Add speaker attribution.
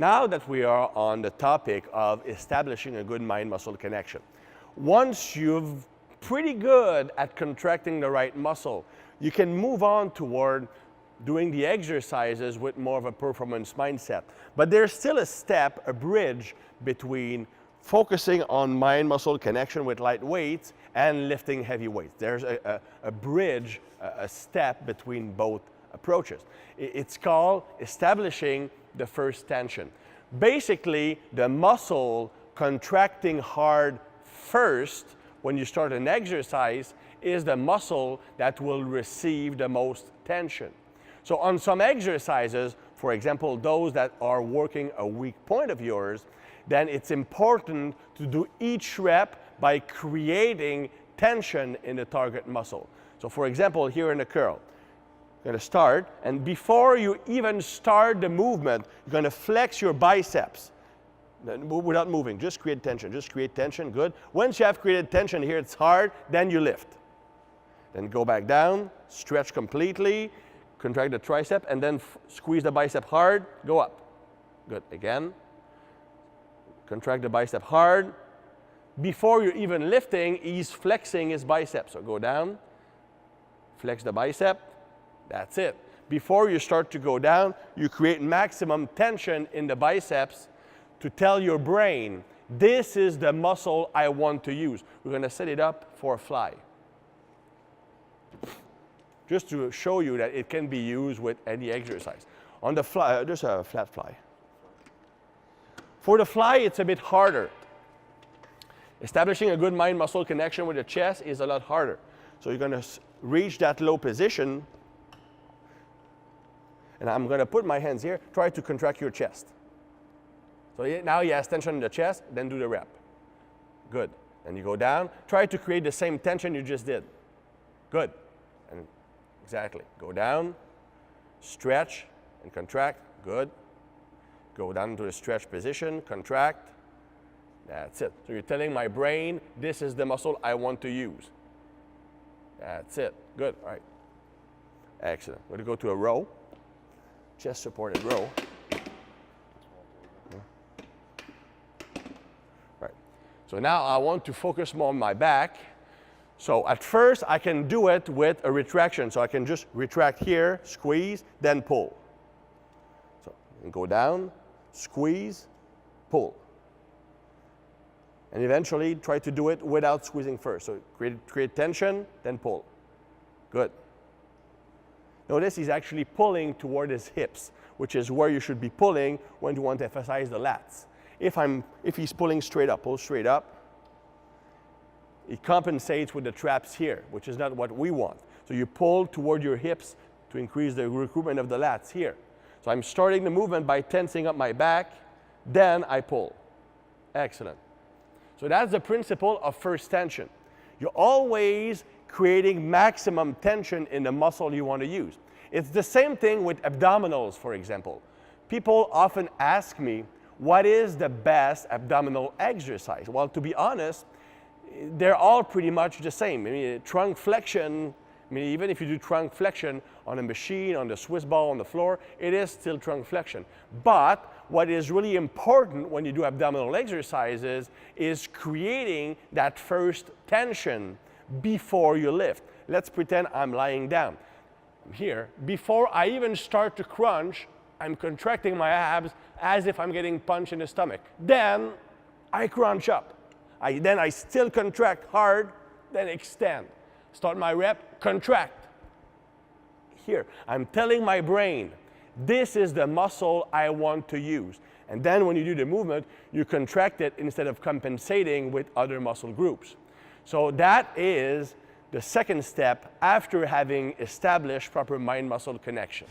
Speaker 1: Now that we are on the topic of establishing a good mind-muscle connection, once you've pretty good at contracting the right muscle, you can move on toward doing the exercises with more of a performance mindset. But there's still a step, a bridge between focusing on mind-muscle connection with light weights and lifting heavy weights. There's a bridge, a step between both approaches. It's called establishing the first tension. Basically, the muscle contracting hard first when you start an exercise is the muscle that will receive the most tension. So on some exercises, for example, those that are working a weak point of yours, then it's important to do each rep by creating tension in the target muscle. So for example, here in the curl, you're going to start, and before you even start the movement, you're going to flex your biceps without moving. Just create tension. Just create tension. Good. Once you have created tension here, it's hard, then you lift. Then go back down, stretch completely, contract the tricep, and then squeeze the bicep hard, go up. Good. Again. Contract the bicep hard. Before you're even lifting, he's flexing his bicep. So go down, flex the bicep. That's it. Before you start to go down, you create maximum tension in the biceps to tell your brain, this is the muscle I want to use. We're going to set it up for a fly. Just to show you that it can be used with any exercise. On the fly, just a flat fly. For the fly, it's a bit harder. Establishing a good mind-muscle connection with the chest is a lot harder. So you're going to reach that low position, and I'm going to put my hands here. Try to contract your chest. So now he has tension in the chest, then do the rep. Good. And you go down. Try to create the same tension you just did. Good. And exactly. Go down, stretch, and contract. Good. Go down to the stretch position, contract. That's it. So you're telling my brain, this is the muscle I want to use. That's it. Good. All right. Excellent. We're going to go to a row. Chest supported row. Right. So now I want to focus more on my back. So at first I can do it with a retraction. So I can just retract here, squeeze, then pull. So and go down, squeeze, pull. And eventually try to do it without squeezing first. So create tension, then pull. Good. Notice he's actually pulling toward his hips, which is where you should be pulling when you want to emphasize the lats. If he's pulling straight up, pull straight up, it compensates with the traps here, which is not what we want. So you pull toward your hips to increase the recruitment of the lats here. So I'm starting the movement by tensing up my back, then I pull. Excellent. So that's the principle of first tension. You're always creating maximum tension in the muscle you want to use. It's the same thing with abdominals, for example. People often ask me, what is the best abdominal exercise? Well, to be honest, they're all pretty much the same. I mean, trunk flexion, even if you do trunk flexion on a machine, on the Swiss ball, on the floor, it is still trunk flexion. But what is really important when you do abdominal exercises is creating that first tension before you lift. Let's pretend I'm lying down. Here, before I even start to crunch, I'm contracting my abs as if I'm getting punched in the stomach. Then I crunch up. Then I still contract hard, then extend. Start my rep, contract. Here, I'm telling my brain, this is the muscle I want to use. And then when you do the movement, you contract it instead of compensating with other muscle groups. So that is the second step after having established proper mind-muscle connection.